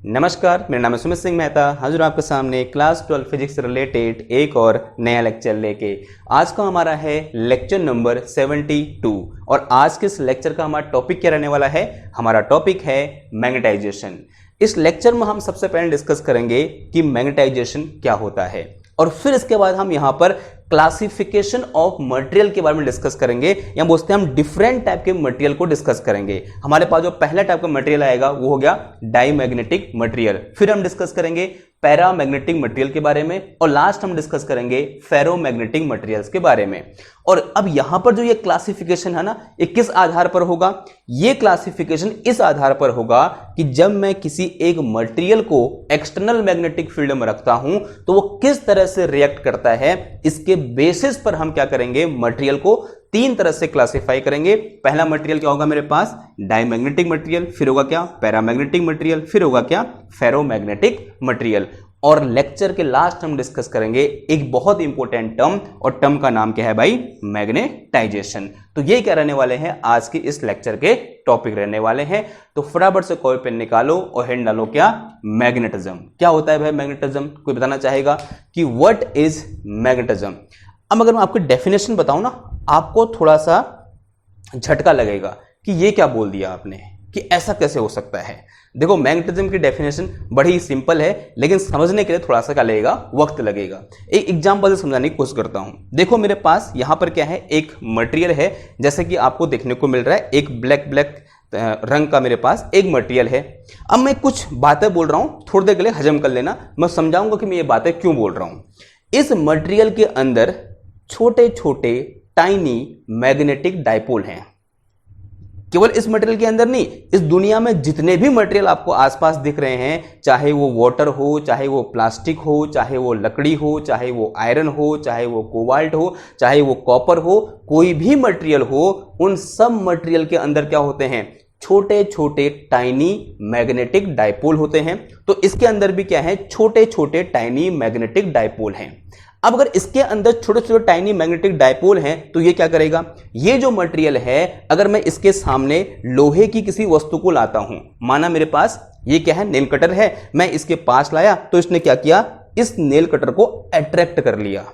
नमस्कार, मेरा नाम है सुमित सिंह मेहता। हाजिर आपके सामने क्लास 12 फिजिक्स से रिलेटेड एक और नया लेक्चर लेके। आज का हमारा है लेक्चर नंबर 72 और आज के इस लेक्चर का हमारा टॉपिक क्या रहने वाला है? हमारा टॉपिक है मैग्नेटाइजेशन। इस लेक्चर में हम सबसे पहले डिस्कस करेंगे कि मैग्नेटाइजेशन क्या होता है और फिर इसके बाद हम यहाँ पर क्लासिफिकेशन ऑफ मटेरियल के बारे में डिस्कस करेंगे या बोलते हैं हम डिफरेंट टाइप के मटेरियल को डिस्कस करेंगे। हमारे पास जो पहला टाइप का मटेरियल आएगा वो हो गया डाईमैग्नेटिक मटेरियल, फिर हम डिस्कस करेंगे पैरामैग्नेटिक मटेरियल के बारे में और लास्ट हम डिस्कस करेंगे फेरोमैग्नेटिक मटेरियल्स के बारे में। और अब यहां पर जो ये क्लासिफिकेशन है ना, ये किस आधार पर होगा? ये क्लासिफिकेशन इस आधार पर होगा कि जब मैं किसी एक मटेरियल को एक्सटर्नल मैग्नेटिक फील्ड में रखता हूं तो वो किस तरह से रिएक्ट करता है, इसके बेसिस पर हम क्या करेंगे, मटेरियल को तीन तरह से क्लासिफाई करेंगे। पहला मटेरियल क्या होगा मेरे पास? डाईमैग्नेटिक मटेरियल, फिर होगा क्या? पैरामैग्नेटिक मटेरियल, फिर होगा क्या? Ferromagnetic material. और लेक्चर के लास्ट हम डिस्कस करेंगे एक बहुत इंपॉर्टेंट टर्म, और टर्म का नाम क्या है भाई? मैग्नेटाइजेशन। तो ये क्या रहने वाले हैं आज के इस लेक्चर के टॉपिक रहने वाले हैं। तो फटाफट से कोई पेन निकालो और हेड डालो क्या? मैग्नेटिज्म। क्या होता है भाई मैग्नेटिज्म? कोई बताना चाहेगा कि व्हाट इज मैग्नेटिज्म? अब अगर मैं आपको डेफिनेशन बताऊं ना, आपको थोड़ा सा झटका लगेगा कि ये क्या बोल दिया आपने, कि ऐसा कैसे हो सकता है। देखो, मैग्नेटिज्म की डेफिनेशन बड़ी ही सिंपल है, लेकिन समझने के लिए थोड़ा सा क्या लगेगा? वक्त लगेगा। एक एग्जांपल से समझाने की कोशिश करता हूं। देखो मेरे पास यहां पर क्या है, एक मटेरियल है, जैसे कि आपको देखने को मिल रहा है एक ब्लैक रंग का मेरे पास एक मटेरियल है। अब मैं कुछ बातें बोल रहा हूं, थोड़ी देर के लिए हजम कर लेना, मैं समझाऊंगा कि मैं ये बातें क्यों बोल रहा हूं। इस मटेरियल के अंदर छोटे छोटे टाइनी मैग्नेटिक डाइपोल हैं। केवल इस मटेरियल के अंदर नहीं, इस दुनिया में जितने भी मटेरियल आपको आसपास दिख रहे हैं, चाहे वो वाटर हो, चाहे वो प्लास्टिक हो, चाहे वो लकड़ी हो, चाहे वो आयरन हो, चाहे वो कोबाल्ट हो, चाहे वो कॉपर हो, कोई भी मटेरियल हो, उन सब मटेरियल के अंदर क्या होते हैं? छोटे छोटे टाइनी मैग्नेटिक डाइपोल होते हैं। तो इसके अंदर भी क्या है? छोटे छोटे टाइनी मैग्नेटिक डाइपोल हैं। अब अगर इसके अंदर छोटे छोटे टाइनी मैग्नेटिक डाइपोल हैं तो ये क्या करेगा? ये जो मटेरियल है, अगर मैं इसके सामने लोहे की किसी वस्तु को लाता हूं, माना मेरे पास ये क्या है? नेल कटर है, मैं इसके पास लाया तो इसने क्या किया? इस नेल कटर को अट्रैक्ट कर लिया,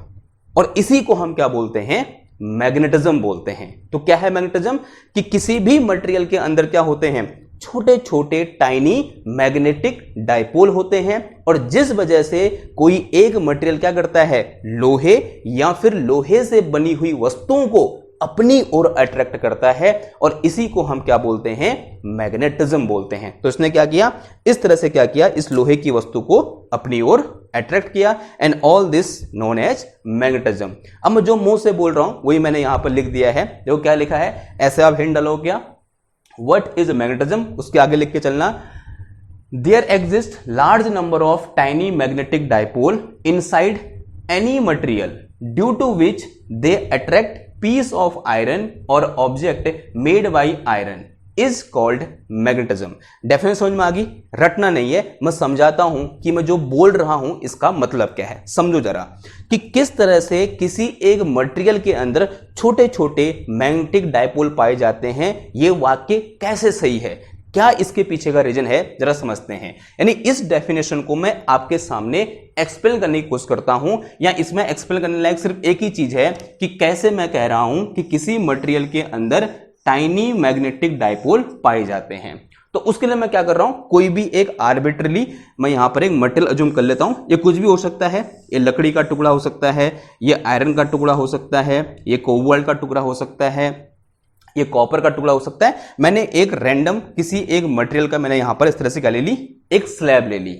और इसी को हम क्या बोलते हैं? मैग्नेटिज्म बोलते हैं। तो क्या है मैग्नेटिज्म? कि किसी भी मटेरियल के अंदर क्या होते हैं? छोटे छोटे टाइनी मैग्नेटिक डाइपोल होते हैं, और जिस वजह से कोई एक मटेरियल क्या करता है? लोहे या फिर लोहे से बनी हुई वस्तुओं को अपनी ओर अट्रैक्ट करता है, और इसी को हम क्या बोलते हैं? मैग्नेटिज्म बोलते हैं। तो इसने क्या किया? इस तरह से क्या किया? इस लोहे की वस्तु को अपनी ओर अट्रैक्ट किया, and all this known as magnetism. अब मैं जो मुंह से बोल रहा हूं वही मैंने यहां पर लिख दिया है। देखो क्या लिखा है, ऐसे आप हिंट डालो क्या? What is magnetism? उसके आगे लिख के चलना, there exist large number of tiny magnetic dipole inside any material due to which they attract piece of iron or object made by iron is called magnetism। Definition समझ में आ गई? रटना नहीं है, मैं समझाता हूं कि मैं जो बोल रहा हूं इसका मतलब क्या है। समझो जरा कि किस तरह से किसी एक मटेरियल के अंदर छोटे छोटे मैग्नेटिक डाइपोल पाए जाते हैं। ये वाक्य कैसे सही है, क्या इसके पीछे का रीजन है, जरा समझते हैं। यानी इस डेफिनेशन को मैं आपके सामने एक्सप्लेन करने की कोशिश करता हूं, या इसमें एक्सप्लेन करने लायक सिर्फ एक ही चीज है कि कैसे मैं कह रहा हूं कि किसी मटेरियल के अंदर टाइनी मैग्नेटिक डाइपोल पाए जाते हैं। तो उसके लिए मैं क्या कर रहा हूं? कोई भी एक आर्बिट्रली मैं यहां पर एक मटेरियल अज्यूम कर लेता हूं। ये कुछ भी हो सकता है, ये लकड़ी का टुकड़ा हो सकता है, ये आयरन का टुकड़ा हो सकता है, ये कोबाल्ट का टुकड़ा हो सकता है, ये कॉपर का टुकड़ा हो सकता है। मैंने एक रैंडम किसी एक मटेरियल का मैंने यहां पर इस तरह से क्या ले ली? एक स्लैब ले ली।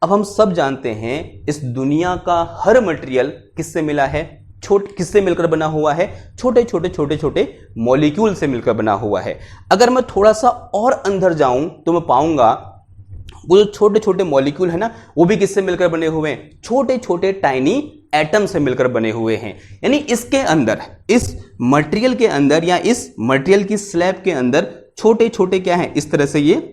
अब हम सब जानते हैं इस दुनिया का हर मटेरियल किससे मिला है? किससे मिलकर बना हुआ है? छोटे छोटे छोटे छोटे मॉलिक्यूल से मिलकर बना हुआ है। अगर मैं थोड़ा सा और अंदर जाऊं तो मैं पाऊंगा वो जो छोटे छोटे मॉलिक्यूल है ना, वो भी किससे मिलकर बने हुए हैं? छोटे छोटे टाइनी एटम से मिलकर बने हुए हैं। यानी इसके अंदर, इस मटेरियल के अंदर या इस मटेरियल की स्लैब के अंदर छोटे छोटे क्या है? इस तरह से ये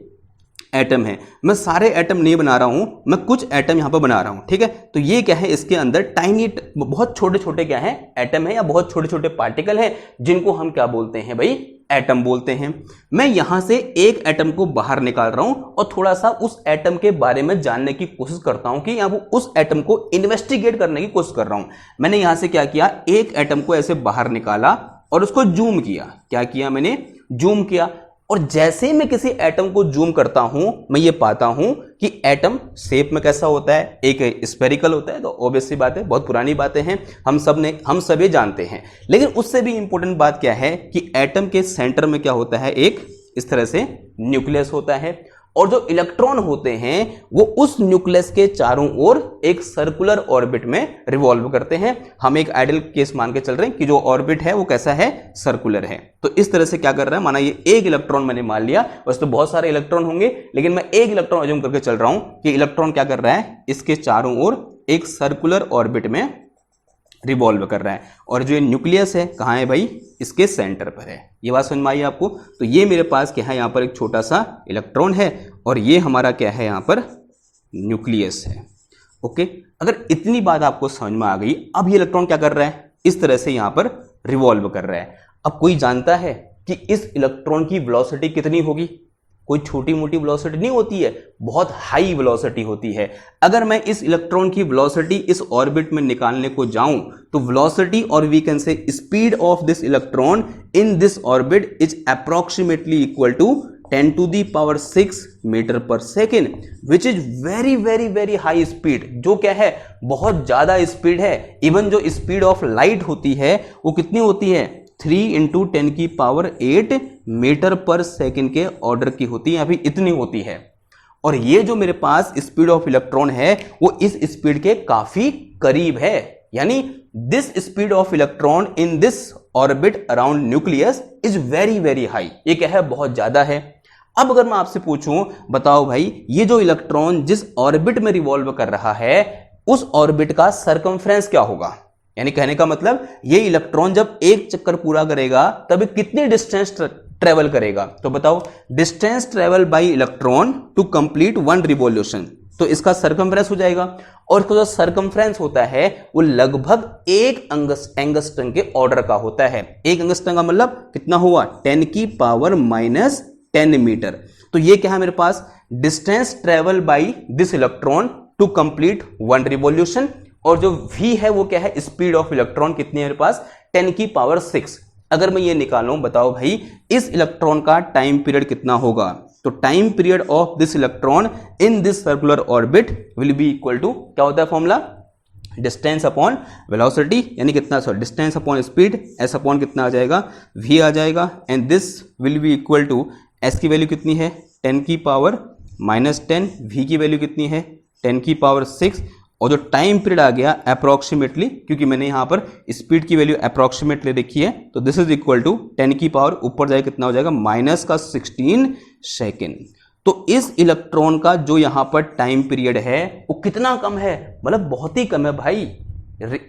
एटम है। मैं सारे एटम नहीं बना रहा हूं, मैं कुछ एटम यहां पर बना रहा हूं, ठीक है। तो ये क्या है? इसके अंदर टाइनी बहुत छोटे छोटे क्या है? एटम है, या बहुत छोटे छोटे पार्टिकल हैं, जिनको हम क्या बोलते हैं भाई? एटम बोलते हैं। मैं यहां से एक एटम को बाहर निकाल रहा हूं और थोड़ा सा उस एटम के बारे में जानने की कोशिश करता हूं कि यहां उस एटम को इन्वेस्टिगेट करने की कोशिश कर रहा हूं। मैंने यहां से क्या किया, एक एटम को ऐसे बाहर निकाला और उसको जूम किया। क्या किया मैंने, जूम किया। और जैसे ही मैं किसी एटम को जूम करता हूं मैं ये पाता हूं कि एटम शेप में कैसा होता है, एक स्फेरिकल होता है। तो ऑब्वियस सी बात है, बहुत पुरानी बातें हैं, हम सब ये जानते हैं। लेकिन उससे भी इंपॉर्टेंट बात क्या है कि एटम के सेंटर में क्या होता है, एक इस तरह से न्यूक्लियस होता है और जो इलेक्ट्रॉन होते हैं वो उस न्यूक्लियस के चारों ओर एक सर्कुलर ऑर्बिट में रिवॉल्व करते हैं। हम एक आइडियल केस मान के चल रहे हैं कि जो ऑर्बिट है वो कैसा है, सर्कुलर है। तो इस तरह से क्या कर रहा है, माना ये एक इलेक्ट्रॉन मैंने मान लिया, वैसे तो बहुत सारे इलेक्ट्रॉन होंगे लेकिन मैं एक इलेक्ट्रॉन अज्यूम करके चल रहा हूं कि इलेक्ट्रॉन क्या कर रहा है, इसके चारों ओर एक सर्कुलर ऑर्बिट में रिवॉल्व कर रहा है। और जो ये न्यूक्लियस है कहाँ है भाई, इसके सेंटर पर है। ये बात समझ में आई आपको। तो ये मेरे पास क्या है, यहाँ पर एक छोटा सा इलेक्ट्रॉन है और ये हमारा क्या है, यहाँ पर न्यूक्लियस है। ओके, अगर इतनी बात आपको समझ में आ गई, अब ये इलेक्ट्रॉन क्या कर रहा है, इस तरह से यहाँ पर रिवॉल्व कर रहा है। अब कोई जानता है कि इस इलेक्ट्रॉन की वेलोसिटी कितनी होगी? कोई छोटी मोटी वेलोसिटी नहीं होती है, बहुत हाई वेलोसिटी होती है। अगर मैं इस इलेक्ट्रॉन की वेलोसिटी इस ऑर्बिट में निकालने को जाऊं तो वेलोसिटी और we can say speed of this electron in this orbit is approximately equal to 10 to the power 6 metre per second, which is very very very high speed. जो क्या है, बहुत ज्यादा स्पीड है। इवन जो स्पीड ऑफ लाइट होती है वो कितनी होती है, 3 × 10⁸ मीटर पर सेकेंड के ऑर्डर की होती है, अभी इतनी होती है। और ये जो मेरे पास स्पीड ऑफ इलेक्ट्रॉन है वो इस स्पीड के काफी करीब है। यानी this speed of electron in this orbit around nucleus is very very high. ये क्या है, बहुत ज्यादा है। अब अगर मैं आपसे पूछूं, बताओ भाई, ये जो इलेक्ट्रॉन जिस ऑर्बिट में रिवॉल्व कर रहा है उस ऑर्बिट का सरकमफ्रेंस क्या होगा? यानी कहने का मतलब ये इलेक्ट्रॉन जब एक चक्कर पूरा करेगा तब कितनी डिस्टेंस ट्रेवल करेगा? तो बताओ, distance travel by electron to complete 1 revolution, तो इसका सरकमफ्रेंस हो जाएगा। और इसका जो सरकमफ्रेंस होता है वो लगभग 1 एंगस्ट्रम के ऑर्डर का होता है। 1 एंगस्ट्रम का मतलब कितना हुआ, 10⁻⁻10 मीटर। तो ये क्या है मेरे पास, distance travel by this electron to complete 1 revolution. और जो v है वो क्या है, स्पीड ऑफ इलेक्ट्रॉन कितनी है मेरे पास, 10⁻6। अगर मैं ये निकालूं, बताओ भाई इस इलेक्ट्रॉन का टाइम पीरियड कितना होगा? तो time period of this electron in this circular orbit will be equal to, क्या होता है फॉर्मूला, डिस्टेंस अपॉन वेलोसिटी, यानी कितना, sorry, distance upon speed, S upon कितना आ जाएगा, v आ जाएगा। And this will be equal to, s की वैल्यू कितनी है, 10⁻⁻10, v की वैल्यू कितनी है, 10⁻6, और जो टाइम पीरियड आ गया अप्रोक्सीमेटली, क्योंकि मैंने यहां पर स्पीड की वैल्यू अप्रोक्सीमेटली देखी है, तो दिस इज इक्वल टू 10 की पावर ऊपर जाए कितना हो जाएगा, -16 सेकेंड। तो इस इलेक्ट्रॉन का जो यहां पर टाइम पीरियड है वो कितना कम है, मतलब बहुत ही कम है भाई।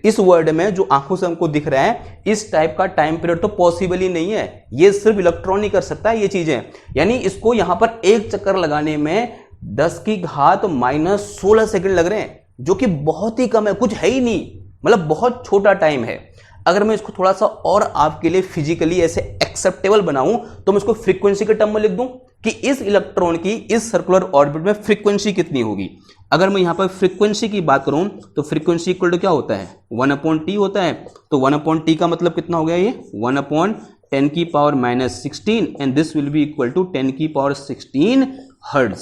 इस वर्ल्ड में जो आंखों से हमको दिख रहा है इस टाइप का टाइम पीरियड तो पॉसिबल ही नहीं है। ये सिर्फ इलेक्ट्रॉन ही कर सकता है ये चीजें। यानी इसको यहां पर एक चक्कर लगाने में 10⁻⁻16 सेकंड लग रहे हैं, जो कि बहुत ही कम है, कुछ है ही नहीं, मतलब बहुत छोटा टाइम है। अगर मैं इसको थोड़ा सा और आपके लिए फिजिकली ऐसे एक्सेप्टेबल बनाऊं तो मैं इसको फ्रीक्वेंसी के टर्म में लिख दूं कि इस इलेक्ट्रॉन की इस सर्कुलर ऑर्बिट में फ्रीक्वेंसी कितनी होगी। अगर मैं यहां पर फ्रीक्वेंसी की बात करूं तो फ्रीक्वेंसी इक्वल टू क्या होता है, 1/t होता है। तो 1/t का मतलब कितना हो गया, ये 1/10⁻⁻16 and this will be equal to 10⁻16 hertz.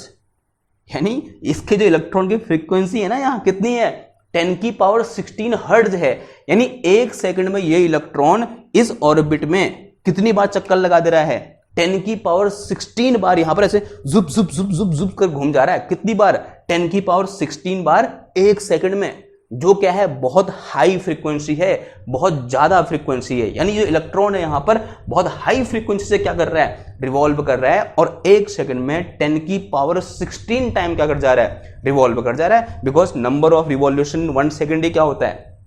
यानी इसके जो इलेक्ट्रॉन की फ्रीक्वेंसी है ना, यहां कितनी है, 10⁻16 हर्ट्ज है। यानी 1 सेकंड में ये इलेक्ट्रॉन इस ऑर्बिट में कितनी बार चक्कर लगा दे रहा है, 10⁻16 बार यहां पर ऐसे जुप जुप जुप जुप जुप कर घूम जा रहा है। कितनी बार, 10⁻16 बार 1 सेकंड में, जो क्या है बहुत हाई फ्रीक्वेंसी है, बहुत ज्यादा फ्रीक्वेंसी है। यानी जो इलेक्ट्रॉन है यहां पर बहुत हाई फ्रीक्वेंसी से क्या कर रहा है, रिवॉल्व कर रहा है, और 1 सेकंड में 10⁻16 टाइम क्या कर जा रहा है, रिवॉल्व कर जा रहा है। Because number of revolution 1 second ही क्या होता है,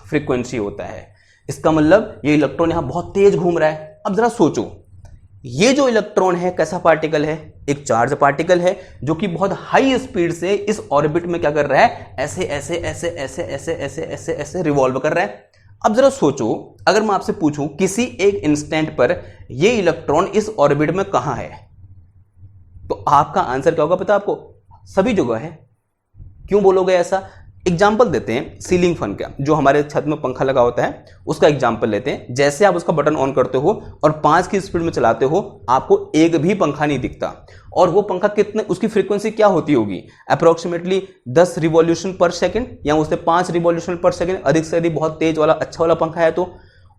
फ्रीक्वेंसी होता है। इसका मतलब ये इलेक्ट्रॉन यहां बहुत तेज घूम रहा है। अब जरा सोचो, ये जो इलेक्ट्रॉन है कैसा पार्टिकल है, एक चार्ज पार्टिकल है जो कि बहुत हाई स्पीड से इस ऑर्बिट में क्या कर रहा है, ऐसे ऐसे ऐसे ऐसे ऐसे ऐसे ऐसे ऐसे रिवॉल्व कर रहा है। अब जरा सोचो, अगर मैं आपसे पूछूं किसी एक इंस्टेंट पर यह इलेक्ट्रॉन इस ऑर्बिट में कहां है, तो आपका आंसर क्या होगा पता आपको? सभी जगह है। क्यों बोलोगे ऐसा? एग्जाम्पल देते हैं सीलिंग फैन का, जो हमारे छत में पंखा लगा होता है उसका एग्जाम्पल लेते हैं। जैसे आप उसका बटन ऑन करते हो और 5 की स्पीड में चलाते हो, आपको एक भी पंखा नहीं दिखता। और वो पंखा कितने, उसकी फ्रीक्वेंसी क्या होती होगी? अप्रोक्सीमेटली 10 रिवॉल्यूशन पर सेकंड या उससे 5 रिवॉल्यूशन पर सेकंड, अधिक से अधिक बहुत तेज वाला अच्छा वाला पंखा है तो।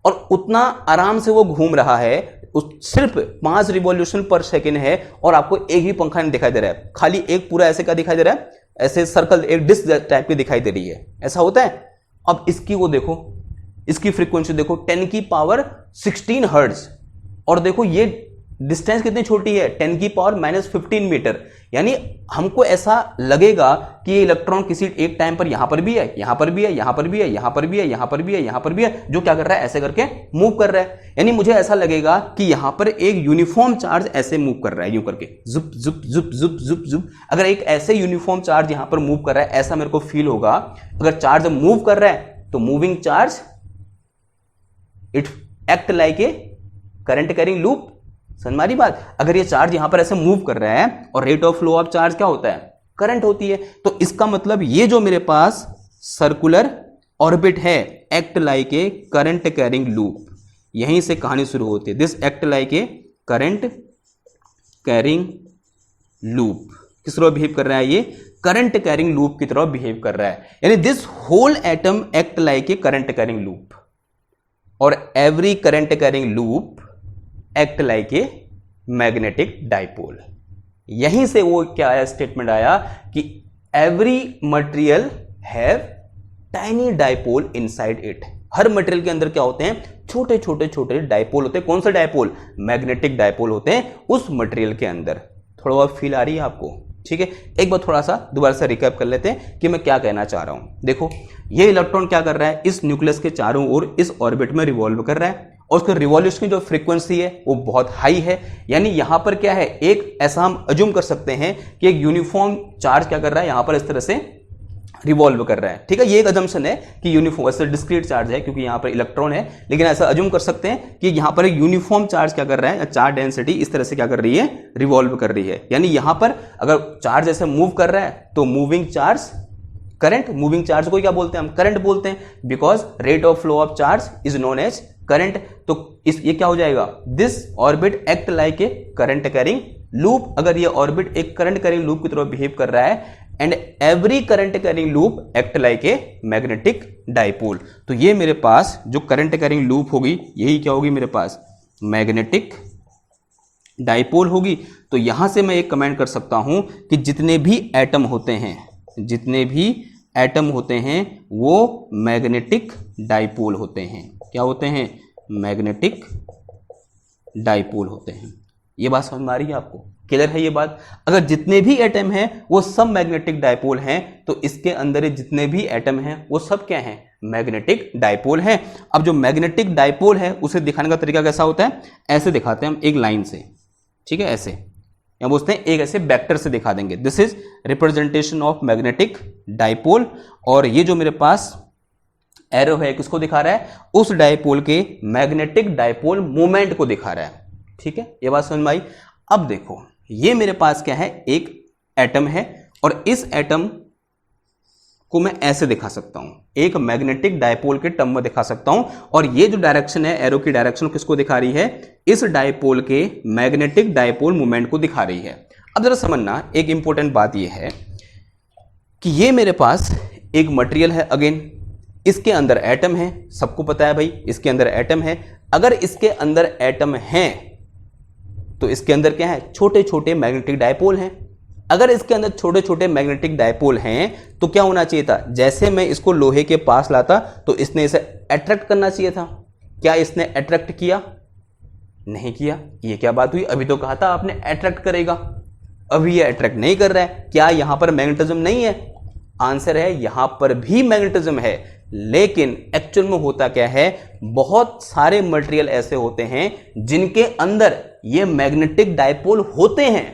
और उतना आराम से वो घूम रहा है, सिर्फ 5 रिवॉल्यूशन पर सेकंड है और आपको एक भी पंखा नहीं दिखाई दे रहा है, खाली एक पूरा ऐसे का दिखाई दे रहा है, ऐसे सर्कल एक डिस्क टाइप की दिखाई दे रही है। ऐसा होता है। अब इसकी वो देखो, इसकी फ्रीक्वेंसी देखो 10 की पावर 16 हर्ट्ज, और देखो ये डिस्टेंस कितनी छोटी है, 10 की पावर -15 मीटर। यानी हमको ऐसा लगेगा कि ये इलेक्ट्रॉन किसी एक टाइम पर यहां पर भी है, यहां पर भी है, यहां पर भी है, यहां पर भी है, यहां पर भी है, यहां पर भी है, जो क्या कर रहा है, ऐसे करके मूव कर रहा है। यानी मुझे ऐसा लगेगा कि यहां पर एक यूनिफॉर्म चार्ज ऐसे मूव कर रहा है, यूं करके जुप जुप जुप जुप जुप जुप। अगर एक ऐसे यूनिफॉर्म चार्ज यहां पर मूव कर रहा है, ऐसा मेरे को फील होगा। अगर चार्ज मूव कर रहा है तो moving charge it act like a current carrying loop. समझ मारी बात? अगर ये चार्ज यहां पर ऐसे मूव कर रहा है और rate of flow of charge क्या होता है? करंट होती है। तो इसका मतलब ये जो मेरे पास सर्कुलर ऑर्बिट है, act like a current carrying loop. यहीं से कहानी शुरू होती है। This act like a current carrying loop. किस तरह बिहेव कर रहा है? ये करंट कैरिंग लूप की तरह बिहेव कर रहा है। यानी this whole atom act like a current carrying loop, और every current carrying loop act like a magnetic dipole. यहीं से वो क्या आया, स्टेटमेंट आया कि every material have tiny dipole inside it. हर मटेरियल के अंदर क्या होते हैं? छोटे छोटे छोटे डाइपोल होते हैं। कौन सा डाइपोल? मैग्नेटिक डाइपोल होते हैं उस मटेरियल के अंदर। थोड़ा बहुत फील आ रही है आपको? ठीक है, एक बार थोड़ा सा दोबारा से रिकैप कर लेते हैं कि मैं क्या कहना चाह रहा हूं। देखो, ये इलेक्ट्रॉन क्या कर रहा है, इस न्यूक्लियस के चारों ओर इस ऑर्बिट में रिवॉल्व कर रहा है, और उसके रिवॉल्यूशन की जो फ्रीक्वेंसी है वो बहुत हाई है। यानी यहां पर क्या है, एक ऐसा हम अज्यूम कर सकते हैं कि एक यूनिफॉर्म चार्ज क्या कर रहा है, यहां पर इस तरह से रिवॉल्व कर रहा है। ठीक है, ये एक अजम्पशन है कि यूनिफॉर्म, ऐसे डिस्क्रीट चार्ज है क्योंकि यहां पर इलेक्ट्रॉन है, लेकिन ऐसा अज्यूम कर सकते हैं कि यहां पर एक यूनिफॉर्म चार्ज क्या कर रहा है, चार्ज डेंसिटी इस तरह से क्या कर रही है, रिवॉल्व कर रही है। यानी यहां पर अगर चार्ज ऐसे मूव कर रहा है तो moving charge current, moving charge को क्या बोलते हैं हम? करंट बोलते हैं, because rate of flow of charge is known as current. तो ये क्या हो जाएगा? This orbit act like a current carrying loop. अगर ये ऑर्बिट एक करंट कैरिंग लूप की तरह बिहेव कर रहा है, and every current carrying loop act like a magnetic dipole. तो ये मेरे पास जो करंट कैरिंग लूप होगी, यही क्या होगी मेरे पास? मैग्नेटिक डाइपोल होगी। तो यहां से मैं एक कमेंट कर सकता हूं कि जितने भी एटम होते हैं, जितने भी एटम होते हैं वो मैग्नेटिक डाइपोल होते हैं। क्या होते हैं? मैग्नेटिक डाइपोल होते हैं। ये बात समझ में आ रही है आपको? क्लियर है ये बात? अगर जितने भी एटम हैं वो सब मैग्नेटिक डाइपोल हैं, तो इसके अंदर जितने भी एटम हैं वो सब क्या हैं? मैग्नेटिक डाइपोल हैं। अब जो मैग्नेटिक डाइपोल है उसे दिखाने का तरीका कैसा होता है? ऐसे दिखाते हैं हम एक लाइन से, ठीक है, ऐसे, या बोलते हैं एक ऐसे वेक्टर से दिखा देंगे। This is representation of magnetic dipole. और ये जो मेरे पास एरो है किसको दिखा रहा है? उस डाइपोल के मैग्नेटिक डाइपोल मोमेंट को दिखा रहा है। ठीक है, ये बात समझ में आई? अब देखो, ये मेरे पास क्या है, एक एटम है, और इस एटम को मैं ऐसे दिखा सकता हूं, एक मैग्नेटिक डाइपोल के टर्म में दिखा सकता हूं। और ये जो डायरेक्शन है, एरो की डायरेक्शन किसको दिखा रही है? इस डाइपोल के मैग्नेटिक डाइपोल मोमेंट को दिखा रही है। अब जरा समझना, एक इंपॉर्टेंट बात यह है कि ये मेरे पास एक मटेरियल है, अगेन इसके अंदर एटम है, सबको पता है भाई इसके अंदर एटम है। अगर इसके अंदर एटम है तो इसके अंदर क्या है? छोटे छोटे मैग्नेटिक डाइपोल हैं। अगर इसके अंदर छोटे छोटे मैग्नेटिक डाइपोल हैं तो क्या होना चाहिए था? जैसे मैं इसको लोहे के पास लाता तो इसने इसे अट्रैक्ट करना चाहिए था। क्या इसने अट्रैक्ट किया? नहीं किया। ये क्या बात हुई? अभी तो कहा था आपने अट्रैक्ट करेगा, अभी ये अट्रैक्ट नहीं कर रहा है। क्या यहां पर मैग्नेटिज्म नहीं है? आंसर है यहां पर भी मैग्नेटिज्म है, लेकिन एक्चुअल में होता क्या है, बहुत सारे मटेरियल ऐसे होते हैं जिनके अंदर ये मैग्नेटिक डाइपोल होते हैं,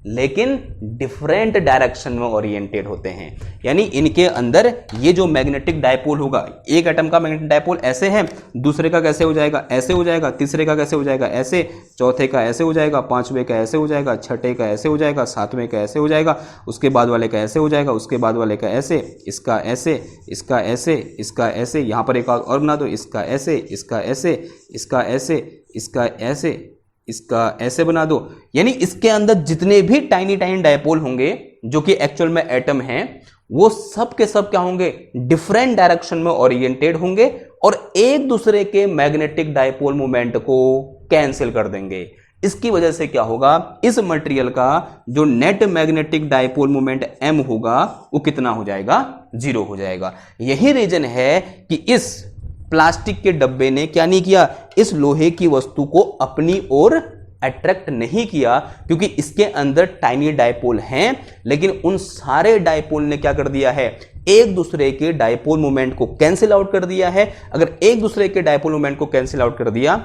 लेकिन डिफरेंट डायरेक्शन में ओरिएंटेड होते हैं। यानी इनके अंदर ये जो मैग्नेटिक डायपोल होगा, एक एटम का मैग्नेटिक डायपोल ऐसे है, दूसरे का कैसे हो जाएगा, ऐसे हो जाएगा, तीसरे का कैसे हो जाएगा, ऐसे, चौथे का ऐसे हो जाएगा, पांचवें का ऐसे हो जाएगा, छठे का ऐसे हो जाएगा, सातवें का ऐसे हो जाएगा, उसके बाद वाले का ऐसे हो जाएगा, उसके बाद वाले का ऐसे, इसका ऐसे, इसका ऐसे, इसका ऐसे, यहाँ पर एक और बना दो, इसका ऐसे, इसका ऐसे, इसका ऐसे, इसका ऐसे, इसका ऐसे बना दो। यानी इसके अंदर जितने भी टाइनी टाइनी डायपोल होंगे जो कि एक्चुअल में एटम हैं, वो सब के सब क्या होंगे, डिफरेंट डायरेक्शन में ओरिएंटेड होंगे और एक दूसरे के मैग्नेटिक डायपोल मोमेंट को कैंसिल कर देंगे। इसकी वजह से क्या होगा, इस मटेरियल का जो net magnetic dipole moment m होगा वो कितना हो जाएगा, 0 हो जाएगा। यही रीजन है कि इस प्लास्टिक के डब्बे ने क्या नहीं किया, इस लोहे की वस्तु को अपनी ओर अट्रैक्ट नहीं किया, क्योंकि इसके अंदर टाइनी डायपोल हैं, लेकिन उन सारे डायपोल ने क्या कर दिया है, एक दूसरे के डायपोल मोमेंट को कैंसिल आउट कर दिया है। अगर एक दूसरे के डायपोल मोमेंट को कैंसिल आउट कर दिया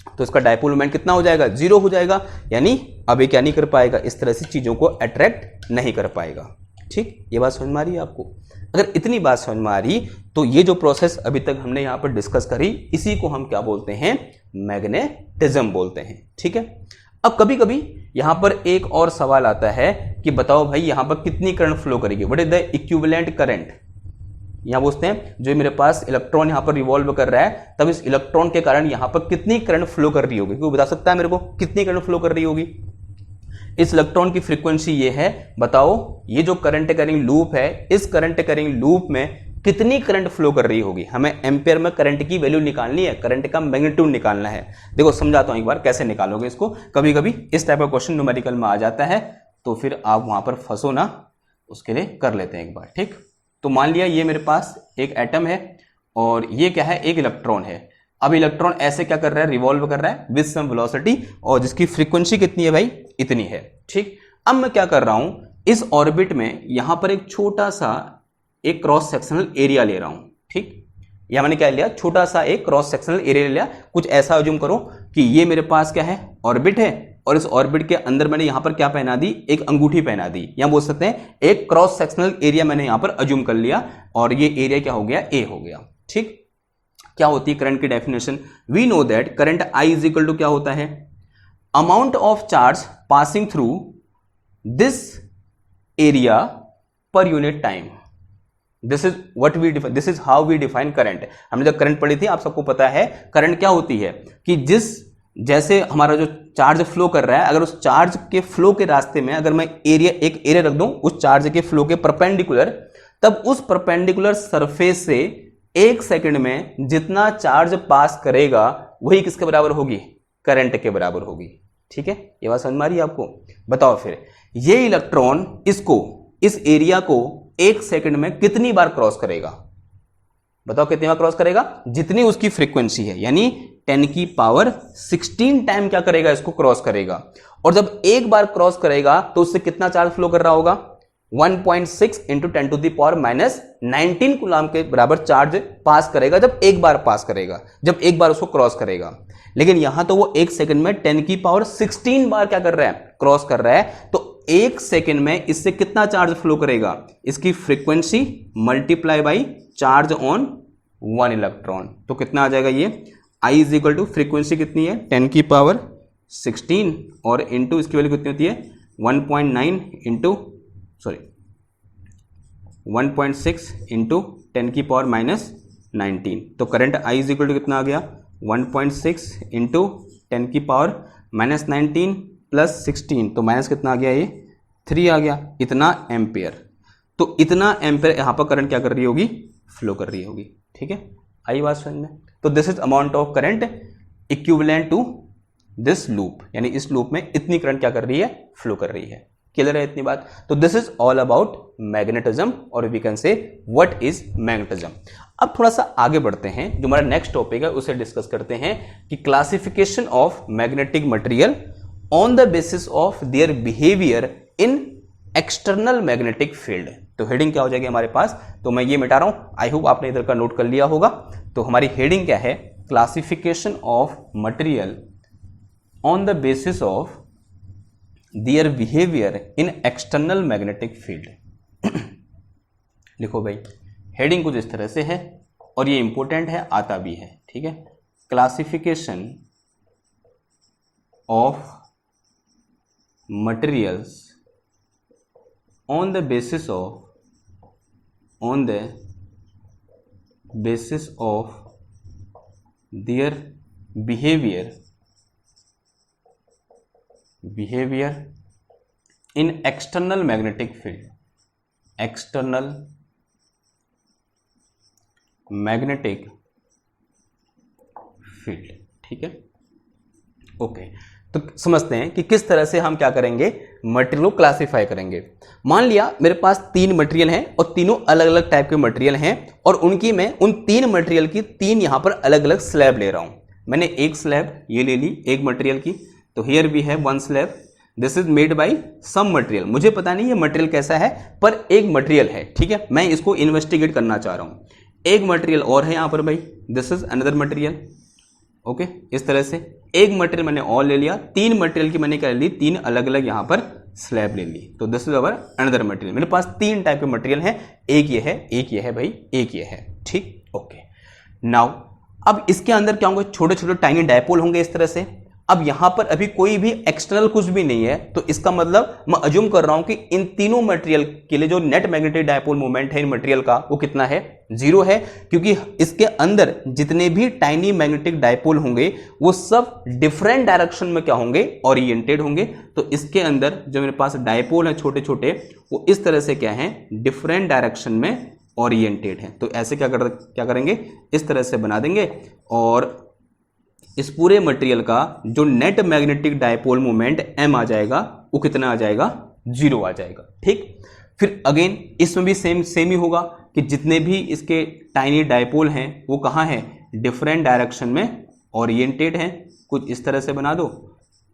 तो इसका डायपोल मोमेंट कितना हो जाएगा, 0 हो जाएगा। यानी अब ये क्या नहीं कर पाएगा, इस तरह से चीजों को अट्रैक्ट नहीं कर पाएगा। ठीक, ये बात समझ में आ रही है आपको? अगर इतनी बात समझ में आ रही तो ये जो प्रोसेस अभी तक हमने यहां पर डिस्कस करी, इसी को हम क्या बोलते हैं, मैग्नेटिज्म बोलते हैं। ठीक है, अब कभी कभी यहां पर एक और सवाल आता है कि बताओ भाई यहां पर कितनी करंट फ्लो करेगी, what is the equivalent current. यहां पूछते हैं जो मेरे पास इलेक्ट्रॉन यहां पर रिवॉल्व कर रहा है, तब इस इलेक्ट्रॉन के कारण यहां पर कितनी करंट फ्लो कर रही होगी, कोई बता सकता है मेरे को कितनी करंट फ्लो कर रही होगी? इस इलेक्ट्रॉन की फ्रीक्वेंसी ये है, बताओ ये जो करंट कैरिंग लूप है, इस करंट कैरिंग लूप में कितनी करंट फ्लो कर रही होगी। हमें एम्पेयर में करंट की वैल्यू निकालनी है, करंट का मैग्नीट्यूड निकालना है। देखो समझाता हूं एक बार कैसे निकालोगे इसको। कभी कभी इस टाइप का क्वेश्चन न्यूमेरिकल में आ जाता है, तो फिर आप वहां पर फंसो ना, उसके लिए कर लेते हैं एक बार। ठीक, तो मान लिया ये मेरे पास एक एटम है और ये क्या है, एक इलेक्ट्रॉन है। अब इलेक्ट्रॉन ऐसे क्या कर रहा है, रिवॉल्व कर रहा है विद सम वेलोसिटी, और जिसकी फ्रीक्वेंसी कितनी है भाई, इतनी है। ठीक, अब मैं क्या कर रहा हूं, इस ऑर्बिट में यहां पर एक छोटा सा एक क्रॉस सेक्शनल एरिया ले रहा हूं। ठीक, या मैंने क्या लिया, छोटा सा एक क्रॉस सेक्शनल एरिया ले लिया। कुछ ऐसा अज्यूम करो कि ये मेरे पास क्या है, ऑर्बिट है, और इस ऑर्बिट के अंदर मैंने यहां पर क्या पहना दी, एक अंगूठी पहना दी, या बोल सकते हैं एक क्रॉस सेक्शनल एरिया मैंने यहां पर अज्यूम कर लिया, और ये एरिया क्या हो गया, ए हो गया। ठीक, क्या होती है करंट की definition, we know that current I is equal to क्या होता है, amount of charge passing through this area per unit time. This is what we define, this is how we define current. हमने जब current पढ़ी थी, आप सबको पता है करंट क्या होती है कि जिस जैसे हमारा जो चार्ज फ्लो कर रहा है, अगर उस चार्ज के फ्लो के रास्ते में अगर मैं एरिया, एक एरिया रख दूं उस चार्ज के फ्लो के परपेंडिकुलर, तब उस परपेंडिकुलर सरफेस से एक सेकंड में जितना चार्ज पास करेगा वही किसके बराबर होगी, करंट के बराबर होगी। ठीक है, ये बात समझ में आ रही है आपको? बताओ फिर ये इलेक्ट्रॉन इसको, इस एरिया को एक सेकंड में कितनी बार क्रॉस करेगा, बताओ कितनी बार क्रॉस करेगा, जितनी उसकी फ्रीक्वेंसी है, यानी 10 की पावर 16 टाइम क्या करेगा, इसको क्रॉस करेगा। और जब एक बार क्रॉस करेगा तो उससे कितना चार्ज फ्लो कर रहा होगा, 1.6 into 10 to the power minus 19 coulomb के बराबर चार्ज पास करेगा जब एक बार पास करेगा, जब एक बार उसको क्रॉस करेगा। लेकिन यहां तो वो एक सेकंड में 10 की पावर 16 बार क्या कर रहा है, क्रॉस कर रहा है। तो एक सेकंड में इससे कितना चार्ज फ्लो करेगा, इसकी frequency multiply by charge on 1 electron, तो कितना आ जाएगा ये, I is equal to frequency कितनी है 10 की पावर 16 और इंटू इसकी वैल्यू कितनी होती है 1.9 इंटू 1.6 इंटू 10 की पावर माइनस 19। तो current I is equal to कितना आ गया 1.6 इंटू 10 की पावर माइनस 19 प्लस 16, तो माइनस कितना आ गया, ये 3 आ गया, इतना एम्पियर। तो इतना एम्पियर यहां पर करंट क्या कर रही होगी, फ्लो कर रही होगी। ठीक है, आई बात समझ में? तो this is amount of current equivalent to this loop, यानी इस लूप में इतनी करंट क्या कर रही है, फ्लो कर रही है। क्लियर है इतनी बात? तो this is all about magnetism, और we can say what is magnetism. अब थोड़ा सा आगे बढ़ते हैं, जो हमारा नेक्स्ट टॉपिक है उसे डिस्कस करते हैं कि classification of magnetic material on the basis of their behaviour in external magnetic field. तो हेडिंग क्या हो जाएगी हमारे पास, तो मैं ये मिटा रहा हूं, आई होप आपने इधर का नोट कर लिया होगा। तो हमारी हेडिंग क्या है, classification of material on the basis of their behaviour in external magnetic field. लिखो भाई, हेडिंग कुछ इस तरह से है और ये इंपॉर्टेंट है, आता भी है, ठीक है। Classification of materials on the basis of their behavior in external magnetic field, external magnetic field, ठीक है। ओके, तो समझते हैं कि किस तरह से हम क्या करेंगे, मटेरियल को क्लासिफाई करेंगे। मान लिया मेरे पास 3 मटेरियल हैं और तीनों अलग अलग टाइप के मटेरियल हैं और उनकी मैं उन 3 मटेरियल की 3 यहां पर अलग अलग स्लैब ले रहा हूं। मैंने एक स्लैब ये ले ली एक मटेरियल की, तो here we have one slab, this is made by some material. मुझे पता नहीं ये मटेरियल कैसा है, पर एक मटेरियल है, ठीक है। मैं इसको इन्वेस्टिगेट करना चाह रहा हूं। एक मटेरियल और है यहां पर भाई, this is another material. Okay, इस तरह से एक मटेरियल मैंने और ले लिया, 3 मटेरियल की मैंने क्या ली, 3 अलग अलग यहां पर स्लैब ले ली, तो this is our another material. मेरे पास 3 टाइप के मटेरियल हैं, एक ये है, एक ये है भाई, एक ये है, ठीक। ओके, नाउ अब इसके अंदर क्या होंगे, छोटे छोटे टाइनी डायपोल होंगे इस तरह से। अब यहां पर अभी कोई भी एक्सटर्नल कुछ भी नहीं है, तो इसका मतलब मैं अज्यूम कर रहा हूं कि इन तीनों मटेरियल के लिए जो नेट मैग्नेटिक डायपोल मोमेंट है इन मटेरियल का, वो कितना है, 0 है, क्योंकि इसके अंदर जितने भी टाइनी मैग्नेटिक डायपोल होंगे वो सब डिफरेंट डायरेक्शन में क्या होंगे, ओरिएंटेड होंगे। तो इसके अंदर जो मेरे पास डायपोल है छोटे छोटे, वो इस तरह से क्या है, डिफरेंट डायरेक्शन में ओरिएंटेड है। तो ऐसे क्या करेंगे, इस तरह से बना देंगे और इस पूरे मटेरियल का जो net magnetic dipole moment m आ जाएगा, वो कितना आ जाएगा, 0 आ जाएगा, ठीक। फिर अगेन इसमें भी सेम ही होगा कि जितने भी इसके टाइनी डायपोल हैं वो कहाँ हैं, डिफरेंट डायरेक्शन में ओरिएंटेड हैं। कुछ इस तरह से बना दो,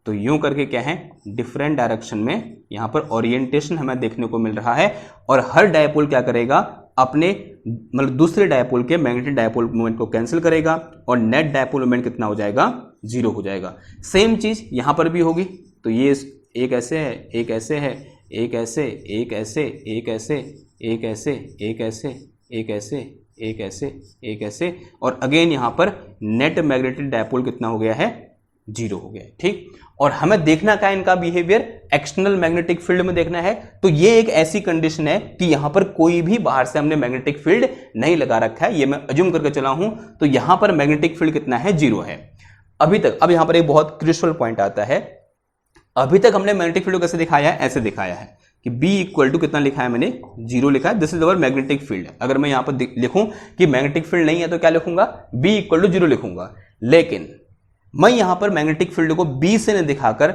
तो यूं करके क्या है, डिफरेंट डायरेक्शन में यहां पर ओरिएंटेशन हमें देखने को मिल रहा है। और हर डायपोल क्या करेगा, अपने मतलब दूसरे डायपोल के मैग्नेटिक डायपोल मोमेंट को कैंसिल करेगा और नेट डायपोल मोमेंट कितना हो जाएगा, 0 हो जाएगा। सेम चीज यहां पर भी होगी। तो ये एक ऐसे है, एक ऐसे है, एक ऐसे, एक ऐसे, एक ऐसे, एक ऐसे, एक ऐसे, एक ऐसे, एक ऐसे, एक ऐसे, और अगेन यहां पर नेट मैग्नेटिक डायपोल कितना हो गया है, 0 हो गया, ठीक। और हमें देखना क्या है, इनका बिहेवियर एक्सटर्नल मैग्नेटिक फील्ड में देखना है। तो ये एक ऐसी कंडीशन है कि यहां पर कोई भी बाहर से हमने मैग्नेटिक फील्ड नहीं लगा रखा है, ये मैं अज्यूम करके चला हूं। तो यहां पर मैग्नेटिक फील्ड कितना है, 0 है अभी तक। अब यहां पर एक बहुत क्रूशियल पॉइंट आता है, अभी तक हमने मैग्नेटिक फील्ड को कैसे दिखाया है, ऐसे दिखाया है कि B इक्वल टू कितना लिखा है मैंने, 0 लिखा है, this is our magnetic field. अगर मैं यहां पर लिखूं कि मैग्नेटिक फील्ड नहीं है तो क्या लिखूंगा, B इक्वल टू 0 लिखूंगा। लेकिन मैं यहां पर मैग्नेटिक फील्ड को B से नहीं दिखाकर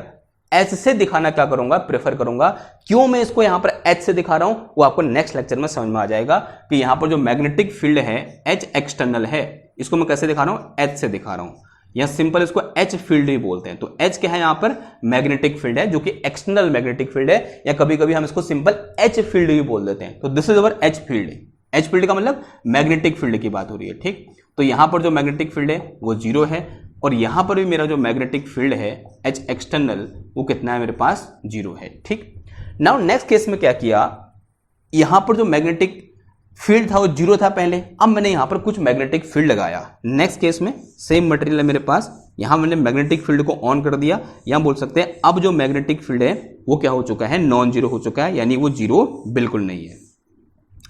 H से दिखाना क्या करूंगा, प्रेफर करूंगा। क्यों मैं इसको यहां पर H से दिखा रहा हूं, वो आपको नेक्स्ट लेक्चर में समझ में आ जाएगा कि यहां पर जो मैग्नेटिक फील्ड है H एक्सटर्नल है, इसको मैं कैसे दिखा रहा हूं, H से दिखा रहा हूं, या सिंपल इसको H फील्ड ही बोलते हैं। तो H क्या है, यहां पर मैग्नेटिक फील्ड है जो कि एक्सटर्नल मैग्नेटिक फील्ड है, या कभी कभी हम इसको सिंपल H फील्ड ही बोल देते हैं। तो this is our H field. H field का मतलब मैग्नेटिक फील्ड की बात हो रही है, ठीक। तो यहां पर जो मैग्नेटिक फील्ड है वो 0 है, और यहां पर भी मेरा जो मैग्नेटिक फील्ड है H एक्सटर्नल, वो कितना है मेरे पास, 0 है, ठीक। नाउ नेक्स्ट केस में क्या किया, यहां पर जो मैग्नेटिक फील्ड था वो 0 था पहले, अब मैंने यहां पर कुछ मैग्नेटिक फील्ड लगाया। नेक्स्ट केस में सेम मटेरियल है मेरे पास, यहां मैंने मैग्नेटिक फील्ड को ऑन कर दिया, या बोल सकते हैं अब जो मैग्नेटिक फील्ड है वो क्या हो चुका है, नॉन 0 हो चुका है, यानी वो 0 बिल्कुल नहीं है,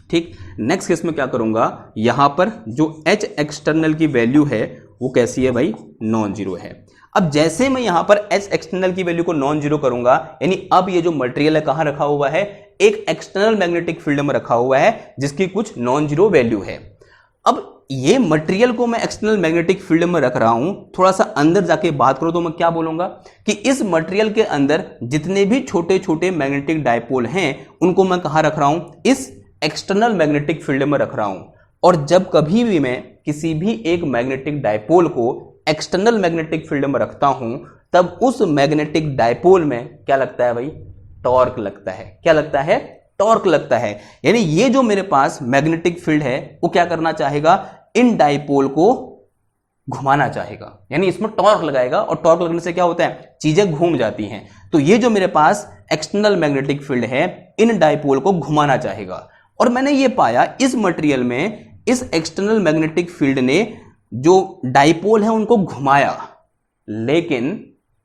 ठीक। नेक्स्ट केस में क्या करूंगा, यहां पर जो H एक्सटर्नल की वैल्यू है वो कैसी है भाई, नॉन 0 है। अब जैसे मैं यहां पर H एक्सटर्नल की वैल्यू को नॉन 0 करूंगा, यानी अब ये जो मटेरियल है कहां रखा हुआ है, एक एक्सटर्नल मैग्नेटिक फील्ड में रखा हुआ है जिसकी कुछ नॉन 0 वैल्यू है। अब ये मटेरियल को मैं एक्सटर्नल मैग्नेटिक फील्ड में रख रहा हूं, थोड़ा सा अंदर जाके बात करो तो मैं क्या बोलूंगा कि इस मटेरियल के अंदर जितने भी छोटे छोटे मैग्नेटिक डायपोल हैं उनको मैं कहां रख रहा हूं, इस एक्सटर्नल मैग्नेटिक फील्ड में रख रहा हूं। और जब कभी भी मैं किसी भी एक मैग्नेटिक डायपोल को एक्सटर्नल मैग्नेटिक फील्ड में रखता हूं, तब उस मैग्नेटिक डायपोल में क्या लगता है भाई, टॉर्क लगता है। क्या लगता है, टॉर्क लगता है। यानी ये जो मेरे पास मैग्नेटिक फील्ड है वो क्या करना चाहेगा, इन डायपोल को घुमाना चाहेगा, यानी इसमें टॉर्क लगाएगा, और टॉर्क लगने से क्या होता है, चीजें घूम जाती हैं। तो ये जो मेरे पास एक्सटर्नल मैग्नेटिक फील्ड है इन डाइपोल को घुमाना चाहेगा, और मैंने ये पाया इस मटेरियल में इस एक्सटर्नल मैग्नेटिक फील्ड ने जो डाइपोल है उनको घुमाया, लेकिन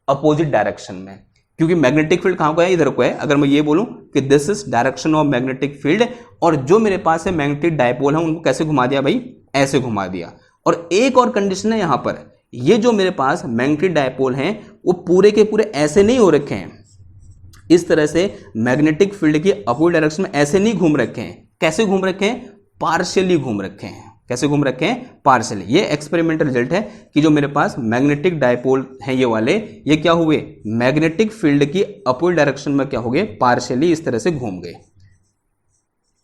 अपोजिट डायरेक्शन में, क्योंकि मैग्नेटिक फील्ड कहां को है, इधर को है। अगर मैं ये बोलूं कि this is direction of magnetic field, और जो मेरे पास है मैग्नेटिक डाइपोल है उनको कैसे घुमा दिया भाई, ऐसे घुमा दिया। और एक और कंडीशन है यहां पर, ये जो मेरे पास मैग्नेटिक डाइपोल हैं वो पूरे के पूरे ऐसे नहीं हो रखे हैं, इस तरह से मैग्नेटिक फील्ड की अपोजिट डायरेक्शन में ऐसे नहीं घूम रखे हैं। कैसे घूम रखे हैं, पार्शियली घूम रखे हैं। कैसे घूम रखे हैं, पार्शियली। ये एक्सपेरिमेंटल रिजल्ट है कि जो मेरे पास मैग्नेटिक डाइपोल हैं ये वाले, ये क्या हुए, मैग्नेटिक फील्ड की अपोजिट डायरेक्शन में क्या हो गए, पार्शियली इस तरह से घूम गए।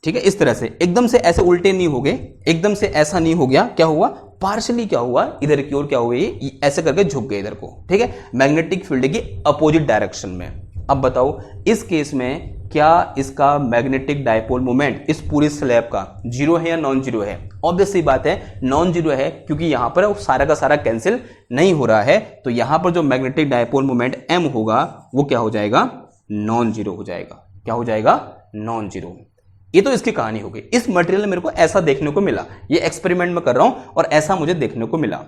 ठीक है, इस तरह से एकदम से ऐसे उल्टे नहीं हो गए, एकदम से ऐसा नहीं हो गया, क्या हुआ, पार्शियली क्या हुआ, इधर की ओर क्या हुए, ऐसे करके झुक गए इधर को। ठीक है, मैग्नेटिक फील्ड की अपोजिट डायरेक्शन में। अब बताओ इस केस में क्या इसका मैग्नेटिक डाइपोल मोमेंट इस पूरी स्लैब का जीरो है या नॉन जीरो है? ऑब्वियस सी बात है, नॉन जीरो है, क्योंकि यहां पर सारा का सारा कैंसिल नहीं हो रहा है। तो यहां पर जो मैग्नेटिक डाइपोल मोमेंट m होगा वो क्या हो जाएगा, नॉन जीरो हो जाएगा। क्या हो जाएगा, नॉन जीरो। ये तो इसकी कहानी हो गई। इस मटेरियल में मेरे को ऐसा देखने को मिला, ये एक्सपेरिमेंट में कर रहा हूं और ऐसा मुझे देखने को मिला।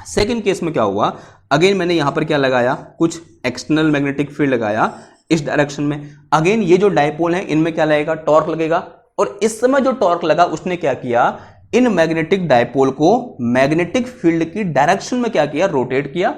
सेकेंड केस में क्या हुआ, अगेन मैंने यहां पर क्या लगाया, कुछ एक्सटर्नल मैग्नेटिक फील्ड लगाया इस डायरेक्शन में। अगेन ये जो डाइपोल है इनमें क्या लगेगा, टॉर्क लगेगा, और इस समय जो टॉर्क लगा उसने क्या किया, इन मैग्नेटिक डाइपोल को मैग्नेटिक फील्ड की डायरेक्शन में क्या किया, रोटेट किया,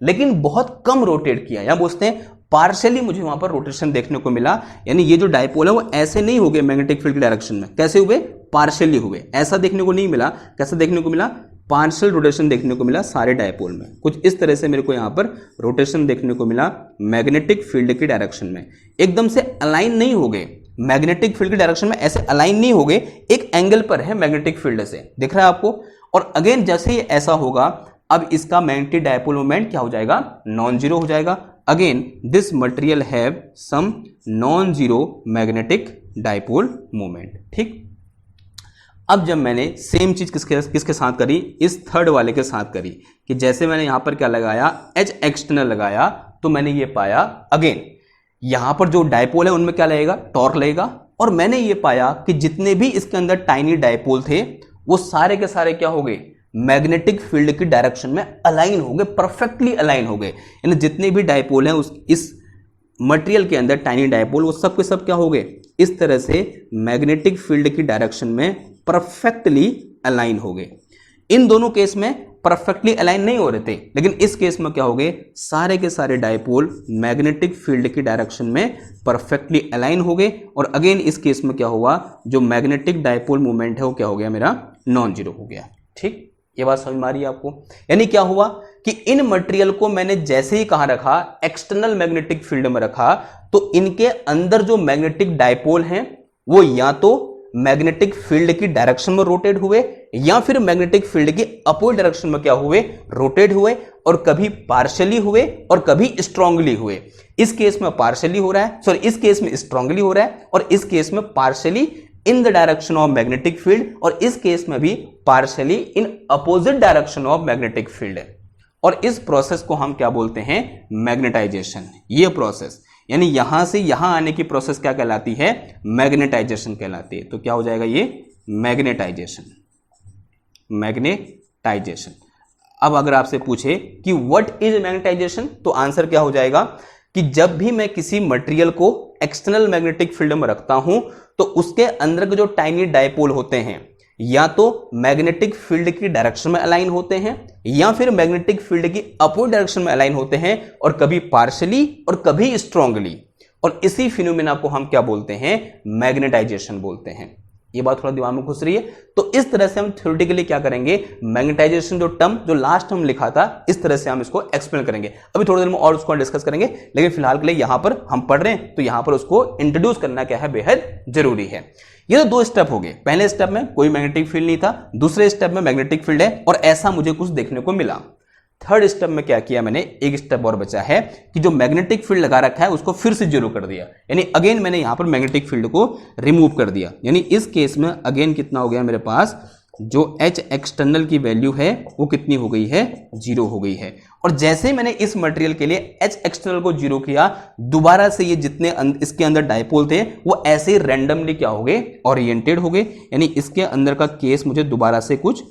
लेकिन बहुत कम रोटेट किया। यहां बोलते हैं पार्शियली मुझे वहां पर रोटेशन देखने को मिला, यानी ये जो डाइपोल है वो ऐसे नहीं हो गए मैग्नेटिक फील्ड की डायरेक्शन में, कैसे हुए, पार्शियली हुए। ऐसा देखने को नहीं मिला, कैसे देखने को मिला, पार्शियल रोटेशन देखने को मिला सारे डाइपोल में। कुछ इस तरह से मेरे को यहां पर रोटेशन देखने को मिला मैग्नेटिक फील्ड की डायरेक्शन में। एकदम से अलाइन नहीं हो गए मैग्नेटिक फील्ड की डायरेक्शन में, ऐसे अलाइन नहीं हो गए, एक एंगल पर है मैग्नेटिक फील्ड से, दिख रहा है आपको। और अगेन जैसे ही ऐसा होगा, अब इसका मैग्नेटिक डाइपोल मोमेंट क्या हो जाएगा, नॉन जीरो हो जाएगा। Again this material have some non zero magnetic dipole moment. ठीक, अब जब मैंने सेम चीज किसके साथ करी, इस थर्ड वाले के साथ करी, कि जैसे मैंने यहां पर क्या लगाया, एच एक्सटर्नल लगाया, तो मैंने ये पाया अगेन यहां पर जो डाइपोल है उनमें क्या लगेगा, टॉर्क लगेगा। और मैंने ये पाया कि जितने भी इसके अंदर टाइनी डाइपोल थे वो सारे के सारे क्या हो गए, मैग्नेटिक फील्ड की डायरेक्शन में अलाइन हो गए, परफेक्टली अलाइन हो गए। यानी जितने भी डाइपोल हैं इस मटेरियल के अंदर टाइनी डाइपोल, वो सब के सब क्या हो गए, इस तरह से मैग्नेटिक फील्ड की डायरेक्शन में परफेक्टली अलाइन हो गए। इन दोनों केस में परफेक्टली अलाइन नहीं हो रहे थे, लेकिन इस केस में क्या हो गए, सारे के सारे डाइपोल मैग्नेटिक फील्ड की डायरेक्शन में परफेक्टली अलाइन हो गए। और अगेन इस केस में क्या हुआ, जो मैग्नेटिक डाइपोल मूवमेंट है वो क्या हो गया, मेरा नॉन जीरो हो गया। ठीक, ये बात समझ में आ रही है आपको? यानी क्या हुआ कि इन मटेरियल को मैंने जैसे ही कहां रखा, एक्सटर्नल मैग्नेटिक फील्ड में रखा, तो इनके अंदर जो मैग्नेटिक डाइपोल हैं वो या तो मैग्नेटिक फील्ड की डायरेक्शन में रोटेट हुए, या फिर मैग्नेटिक फील्ड की अपोजिट डायरेक्शन में क्या हुए, रोटेट हुए, और कभी पार्शियली हुए और कभी स्ट्रांगली हुए। इस केस में पार्शियली हो रहा है, सॉरी इस केस में स्ट्रांगली हो रहा है, और इस केस में partially in the direction of magnetic field, और इस केस में भी partially in opposite direction of magnetic field. और इस प्रोसेस को हम क्या बोलते हैं, मैग्नेटाइजेशन। ये प्रोसेस यानी यहां से यहां आने की प्रोसेस क्या कहलाती है, मैग्नेटाइजेशन कहलाती है। तो क्या हो जाएगा ये, मैग्नेटाइजेशन। मैग्नेटाइजेशन। अब अगर आपसे पूछे कि व्हाट इज मैग्नेटाइजेशन, तो आंसर क्या हो जाएगा कि जब भी मैं किसी मटेरियल को एक्सटर्नल मैग्नेटिक फील्ड में रखता हूं, तो उसके अंदर के जो टाइनी डाइपोल होते हैं या तो मैग्नेटिक फील्ड की डायरेक्शन में अलाइन होते हैं, या फिर मैग्नेटिक फील्ड की अपोजिट डायरेक्शन में अलाइन होते हैं, और कभी पार्शियली और कभी स्ट्रांगली। और इसी फिनोमेना को हम क्या बोलते हैं, मैग्नेटाइजेशन बोलते हैं। ये बात थोड़ा दिमाग में घुस रही है? तो इस तरह से हम थ्योरेटिकली क्या करेंगे, मैग्नेटाइजेशन जो टर्म जो लास्ट हम लिखा था, इस तरह से हम इसको एक्सप्लेन करेंगे। अभी थोड़ी देर में और उसको डिस्कस करेंगे, लेकिन फिलहाल के लिए यहां पर हम पढ़ रहे हैं, तो यहां पर उसको इंट्रोड्यूस करना क्या है, बेहद जरूरी है। ये तो दो स्टेप हो गए। पहले स्टेप में कोई मैग्नेटिक फील्ड नहीं था, दूसरे स्टेप में मैग्नेटिक फील्ड है, और ऐसा मुझे कुछ देखने को मिला। थर्ड स्टेप में क्या किया मैंने, एक स्टेप और बचा है कि जो मैग्नेटिक फील्ड लगा रखा है उसको फिर से जीरो कर दिया, यानी अगेन मैंने यहां पर मैग्नेटिक फील्ड को रिमूव कर दिया। यानी इस केस में अगेन कितना हो गया मेरे पास, जो H एक्सटर्नल की वैल्यू है वो कितनी हो गई है, 0 हो गई है। और जैसे मैंने इस मटेरियल के लिए H एक्सटर्नल को 0 किया, दोबारा से ये जितने इसके अंदर डायपोल थे वो ऐसे ही रैंडमली क्या हो गए, ओरिएंटेड हो गए। यानी इसके अंदर का केस मुझे दोबारा से कुछ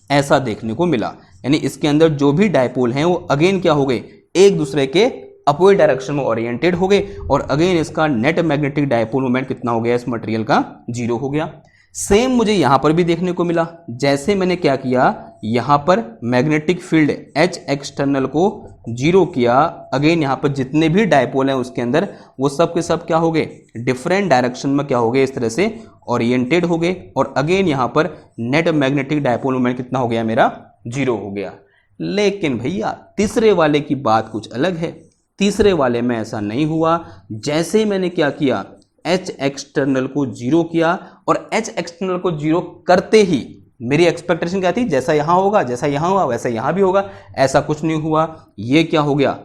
ऐसा देखने को मिला। यानी इसके अंदर जो भी डायपोल हैं वो अगेन क्या हो गए, एक दूसरे के अपोजिट डायरेक्शन में ओरिएंटेड हो गए। और अगेन इसका नेट मैग्नेटिक डायपोल मोमेंट कितना हो गया, इस मटेरियल का 0 हो गया। सेम मुझे यहां पर भी देखने को मिला। जैसे मैंने क्या किया, यहां पर मैग्नेटिक फील्ड H एक्सटर्नल को 0 किया, अगेन यहां पर जितने भी डायपोल हैं उसके अंदर वो सब के सब क्या हो गए, डिफरेंट डायरेक्शन में क्या हो गए, इस तरह से ओरिएंटेड हो गए। और अगेन यहां पर नेट मैग्नेटिक डायपोल मोमेंट कितना हो गया, मेरा 0 हो गया। लेकिन भैया तीसरे वाले की बात कुछ अलग है। तीसरे वाले में ऐसा नहीं हुआ। जैसे मैंने क्या किया, H एक्सटर्नल को 0 किया और H एक्सटर्नल को 0 करते ही मेरी एक्सपेक्टेशन क्या थी, जैसा यहां होगा, जैसा यहां हुआ वैसा यहां भी होगा। ऐसा कुछ नहीं हुआ। ये क्या हो गया,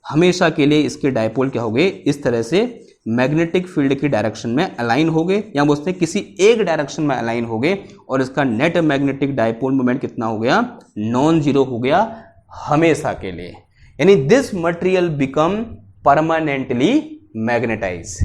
हमेशा के लिए इसके डायपोल क्या हो गए, इस तरह से मैग्नेटिक फील्ड की डायरेक्शन में अलाइन हो गए, या बोलते हैं किसी एक डायरेक्शन में अलाइन हो गए। और इसका नेट मैग्नेटिक डायपोल मोमेंट कितना हो गया, नॉन जीरो हो गया हमेशा के लिए। यानी this material become permanently magnetise.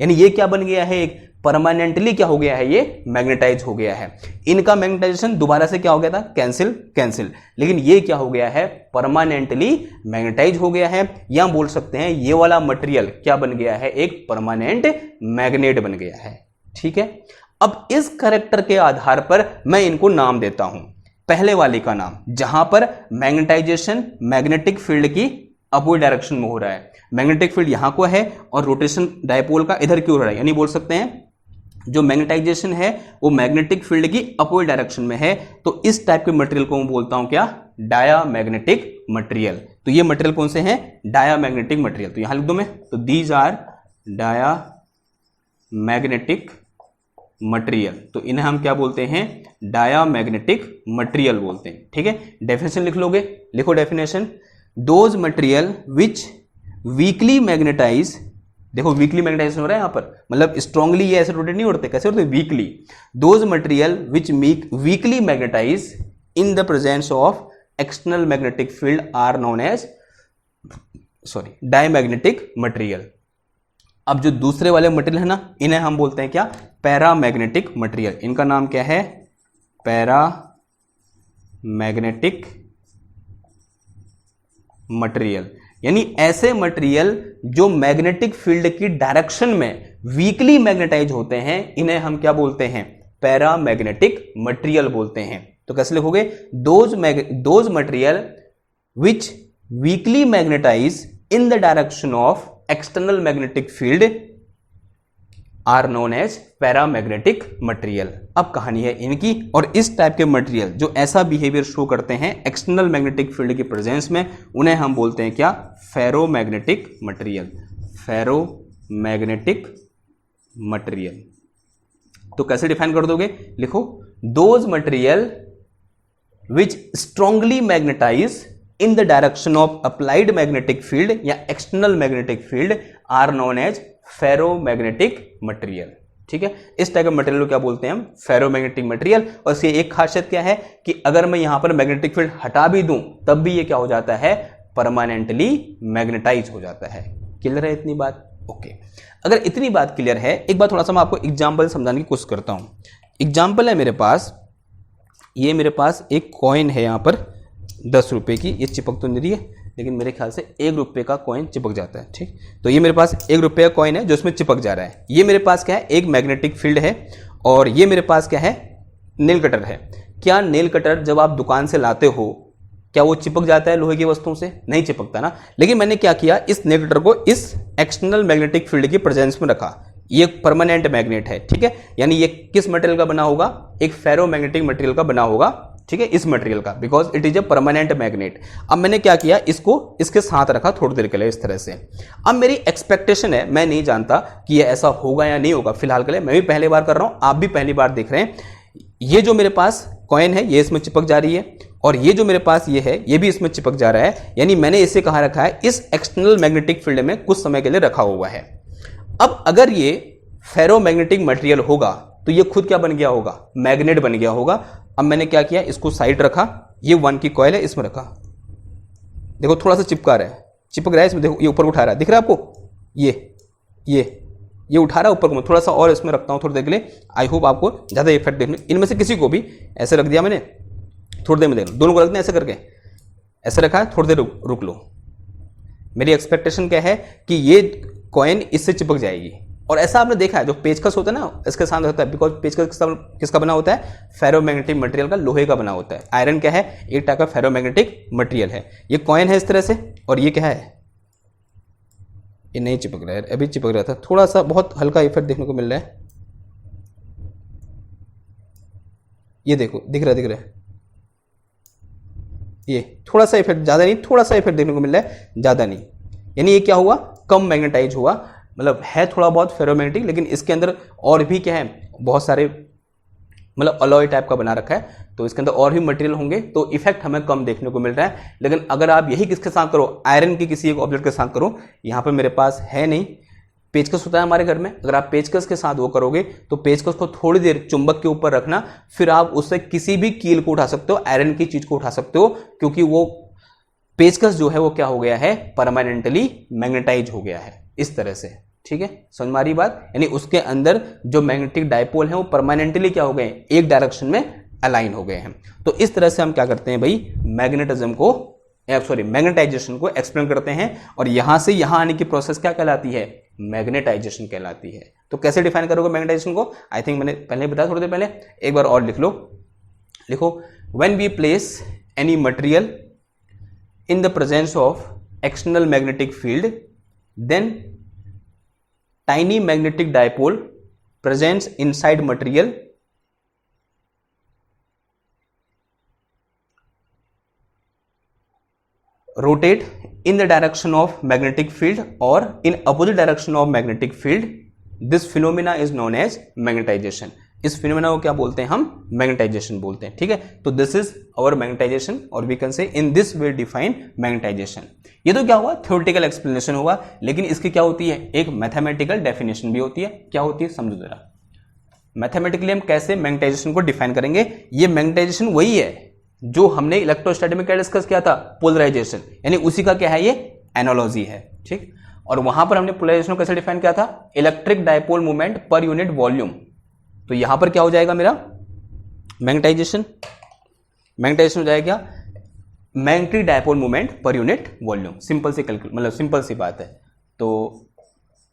यानी ये क्या बन गया है, एक परमानेंटली क्या हो गया है, ये मैग्नेटाइज हो गया है। इनका मैग्नेटाइजेशन दोबारा से क्या हो गया था, कैंसिल। लेकिन ये क्या हो गया है, परमानेंटली मैग्नेटाइज हो गया है। या बोल सकते हैं ये वाला मटेरियल क्या बन गया है, एक परमानेंट मैग्नेट बन गया है। ठीक है, अब इस कैरेक्टर के आधार पर मैं इनको नाम देता हूं। पहले वाले का नाम, जहां पर मैग्नेटाइजेशन मैग्नेटिक फील्ड की अपोजिट डायरेक्शन में हो रहा है, मैग्नेटिक फील्ड यहां को है और रोटेशन डायपोल का इधर क्यों हो रहा है, यानी बोल सकते हैं जो मैग्नेटाइजेशन है वो मैग्नेटिक फील्ड की अपोजिट डायरेक्शन में है। तो इस टाइप के मटेरियल को मैं बोलता हूं क्या, डायामैग्नेटिक मटेरियल। तो ये मटेरियल कौन से हैं, डायामैग्नेटिक मटेरियल। तो यहां लिख दो मैं, तो दीज आर डायामैग्नेटिक मटेरियल। तो इन्हें हम क्या बोलते हैं, डायामैग्नेटिक मटेरियल बोलते हैं। ठीक है, डेफिनेशन लिख लोगे, लिखो definition, those material which weakly magnetise. देखो वीकली मैग्नेटाइजेशन हो रहा है यहां पर, मतलब स्ट्रांगली ये ऐसे रोटेट नहीं होते, कैसे होते, weakly. Those material which weakly magnetise in the presence of external magnetic field are known as diamagnetic material. अब जो दूसरे वाले मटेरियल है ना, इन्हें हम बोलते हैं क्या, पैरामैग्नेटिक मटेरियल। इनका नाम क्या है, पैरामैग्नेटिक मटेरियल। यानी ऐसे मटेरियल जो मैग्नेटिक फील्ड की डायरेक्शन में वीकली मैग्नेटाइज होते हैं, इन्हें हम क्या बोलते हैं, पैरामैग्नेटिक मटेरियल बोलते हैं। तो कैसे लिखोगे, those material which weakly magnetise in the direction of external magnetic field are known as paramagnetic material. अब कहानी है इनकी, और इस टाइप के मटेरियल जो ऐसा बिहेवियर शो करते हैं एक्सटर्नल मैग्नेटिक फील्ड के प्रेजेंस में, उन्हें हम बोलते हैं क्या, फेरोमैग्नेटिक मटेरियल। Ferromagnetic material. तो कैसे डिफाइन कर दोगे, लिखो, those material which strongly magnetise in the direction of applied magnetic field या external magnetic field are known as ferromagnetic material। ठीक है, इस टाइप का मटेरियल को क्या बोलते हैं हम, फेरोमैग्नेटिक मटेरियल। और इसकी एक खासियत क्या है कि अगर मैं यहां पर मैग्नेटिक फील्ड हटा भी दूं तब भी ये क्या हो जाता है, परमानेंटली मैग्नेटाइज हो जाता है। क्लियर है इतनी बात, ओके। अगर इतनी बात क्लियर है, एक बार थोड़ा सा मैं आपको एग्जाम्पल समझाने की कोशिश करता हूं। एग्जाम्पल है मेरे पास, ये मेरे पास एक कॉइन है यहां पर 10 रुपए की, ये चिपक तो नहीं रही है लेकिन मेरे ख्याल से 1 रुपए का कॉइन चिपक जाता है। ठीक, तो ये मेरे पास 1 रुपए का कॉइन है जो इसमें चिपक जा रहा है। ये मेरे पास क्या है, एक मैग्नेटिक फील्ड है, और ये मेरे पास क्या है, नेल कटर है। क्या नेल कटर जब आप दुकान से लाते हो क्या वो चिपक जाता है लोहे की वस्तुओं से, नहीं चिपकता ना। लेकिन मैंने क्या किया, इस नेल कटर को इस एक्सटर्नल मैग्नेटिक फील्ड की प्रेजेंस में रखा। ये परमानेंट मैग्नेट है, ठीक है, यानी ये किस मटेरियल का बना होगा, एक फेरोमैग्नेटिक मटेरियल का बना होगा। ठीक है, इस मटेरियल का, because it is a permanent magnet. अब मैंने क्या किया, इसको इसके साथ रखा थोड़ी देर के लिए इस तरह से। अब मेरी एक्सपेक्टेशन है, मैं नहीं जानता कि ये ऐसा होगा या नहीं होगा, फिलहाल के लिए मैं भी पहली बार कर रहा हूं, आप भी पहली बार देख रहे हैं। ये जो मेरे पास कॉइन है ये इसमें चिपक जा रही है, और ये जो मेरे पास ये है ये भी इसमें चिपक जा रहा है। यानी मैंने इसे कहां रखा है, इस एक्सटर्नल मैग्नेटिक फील्ड में कुछ समय के लिए रखा हुआ है। अब अगर ये फेरोमैग्नेटिक मटेरियल होगा तो ये खुद क्या बन गया होगा, मैग्नेट बन गया होगा। अब मैंने क्या किया, इसको साइड रखा, ये 1 की कॉइल है इसमें रखा, देखो थोड़ा सा चिपका रहा है, चिपक रहा है इसमें, देखो ये ऊपर उठा रहा है, दिख रहा है आपको, ये उठा रहा है ऊपर को। थोड़ा सा और इसमें रखता हूँ थोड़ी देर के लिए, आई होप आपको ज़्यादा इफेक्ट देखने, इनमें से किसी को भी ऐसे रख दिया मैंने, थोड़ी देर में देख लो, दोनों को रख दिया ऐसे करके, ऐसे रखा है, थोड़ी देर रुक लो। मेरी एक्सपेक्टेशन क्या है कि ये कॉइन इससे चिपक जाएगी। और ऐसा आपने देखा है, जो पेचकस होता है ना इसके साथ होता है, बिकॉज पेचकस किसका बना होता है, फेरोमैग्नेटिक मटेरियल का, लोहे का बना होता है। आयरन क्या है, एक टाइप का फेरोमैग्नेटिक मटेरियल है। ये कॉइन है इस तरह से, और ये क्या है, ये नहीं चिपक रहा है, अभी चिपक रहा था, थोड़ा सा बहुत हल्का इफेक्ट देखने को मिल रहा है। ये देखो दिख रहा है, ये थोड़ा सा इफेक्ट, ज़्यादा नहीं, थोड़ा सा इफेक्ट देखने को मिल रहा है, ज़्यादा नहीं। यानी ये क्या हुआ, कम मैग्नेटाइज हुआ, मतलब है थोड़ा बहुत फेरोमैग्नेटिक, लेकिन इसके अंदर और भी क्या है, बहुत सारे मतलब अलॉय टाइप का बना रखा है, तो इसके अंदर और भी मटेरियल होंगे, तो इफेक्ट हमें कम देखने को मिल रहा है। लेकिन अगर आप यही किसके साथ करो, आयरन के किसी एक ऑब्जेक्ट के साथ करो, यहाँ पे मेरे पास है नहीं, पेचकस होता है हमारे घर में, अगर आप पेचकस के साथ वो करोगे तो पेचकस को थोड़ी देर चुंबक के ऊपर रखना, फिर आप उससे किसी भी कील को उठा सकते हो, आयरन की चीज को उठा सकते हो, क्योंकि वो पेचकस जो है वो क्या हो गया है, परमानेंटली मैग्नेटाइज हो गया है इस तरह से। ठीक है, समझ में आ रही बात, यानी उसके अंदर जो मैग्नेटिक डायपोल है वो परमानेंटली क्या हो गए, एक डायरेक्शन में अलाइन हो गए हैं। तो इस तरह से हम क्या करते हैं भाई, मैग्नेटिज्म को मैग्नेटाइजेशन को एक्सप्लेन करते हैं। और यहां से यहां आने की प्रोसेस क्या कहलाती है, मैग्नेटाइजेशन कहलाती है। तो कैसे डिफाइन करोगे मैग्नेटाइजेशन को, आई थिंक मैंने पहले बताया थोड़ी देर पहले, एक बार और लिख लो, लिखो, when we place any material in the presence of external magnetic field, then tiny magnetic dipole presents inside material rotate in the direction of magnetic field or in opposite direction of magnetic field. This phenomena is known as magnetization. इस phenomena को क्या बोलते हैं हम, magnetisation बोलते हैं। ठीक है, तो दिस इज आवर मैग्नेटाइजेशन, और we can say in this way define magnetisation. ये तो क्या हुआ, थ्योरेटिकल एक्सप्लेनेशन हुआ, लेकिन इसकी क्या होती है, एक मैथमेटिकल डेफिनेशन भी होती है। क्या होती है, समझो जरा, मैथमेटिकली हम कैसे मैग्नेटाइजेशन को डिफाइन करेंगे। ये मैग्नेटाइजेशन वही है जो हमने इलेक्ट्रोस्टैटिक में क्या डिस्कस किया था, पोलराइजेशन, यानी उसी का क्या है, ये एनालॉजी है। ठीक, और वहां पर हमने पोलराइजेशन को कैसे डिफाइन किया था, electric dipole movement per unit volume. तो यहां पर क्या हो जाएगा मेरा मैग्नेटाइजेशन, मैग्नेटाइजेशन हो जाएगा magnetic dipole movement per unit volume. Simple सी कैलकुलेट, मतलब सिंपल सी बात है। तो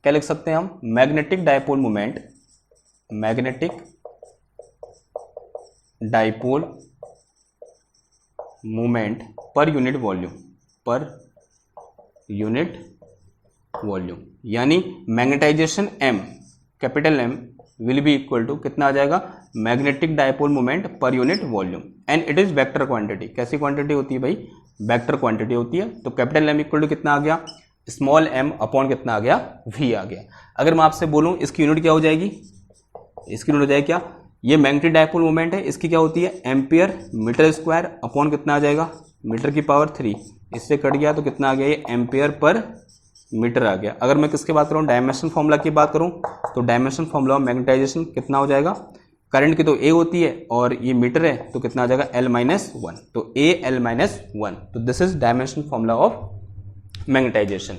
क्या लिख सकते हैं हम, magnetic dipole movement, magnetic dipole movement per unit volume, per unit volume, यानी magnetisation M, capital M will be equal to कितना आ जाएगा, magnetic dipole movement per unit volume, and it is vector quantity. कैसी quantity होती है भाई, vector quantity होती है। तो कैपिटल M इक्वल टू कितना आ गया, स्मॉल m अपॉन कितना आ गया, v आ गया। अगर मैं आपसे बोलूं इसकी यूनिट क्या हो जाएगी, इसकी यूनिट हो जाएगी क्या, ये मैग्नेटिक डायपोल मूवमेंट है, इसकी क्या होती है, एम्पियर मीटर स्क्वायर अपॉन कितना आ जाएगा, मीटर की पावर 3, इससे कट गया तो कितना आ गया, ये एम्पियर पर मीटर आ गया। अगर मैं किसकी बात करूँ, डायमेंशन फॉर्मूला की बात करूँ, तो डायमेंशन फॉर्मूला मैग्नेटाइजेशन कितना हो जाएगा, करंट की तो A होती है और ये मीटर है तो कितना आ जाएगा, L-1, तो A L-1। तो this is dimension formula of magnetisation.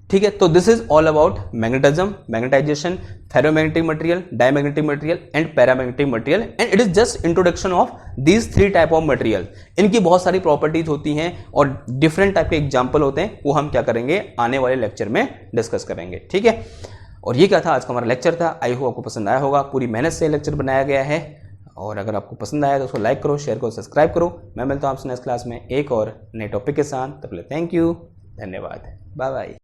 ठीक है, तो this is all about magnetism, magnetisation, ferromagnetic material, diamagnetic material and paramagnetic material, and it is just introduction of these 3 type of material. इनकी बहुत सारी properties होती हैं और डिफरेंट टाइप के एग्जाम्पल होते हैं, वो हम क्या करेंगे आने वाले लेक्चर में डिस्कस करेंगे। ठीक है, और ये क्या था, आज का हमारा लेक्चर था। आई होप आपको पसंद आया होगा, पूरी मेहनत से लेक्चर बनाया गया है, और अगर आपको पसंद आया तो उसको लाइक करो, शेयर करो, सब्सक्राइब करो। मैं मिलता हूँ आपसे नेक्स्ट क्लास में एक और नए टॉपिक के साथ, तब तक थैंक यू, धन्यवाद, बाय बाय।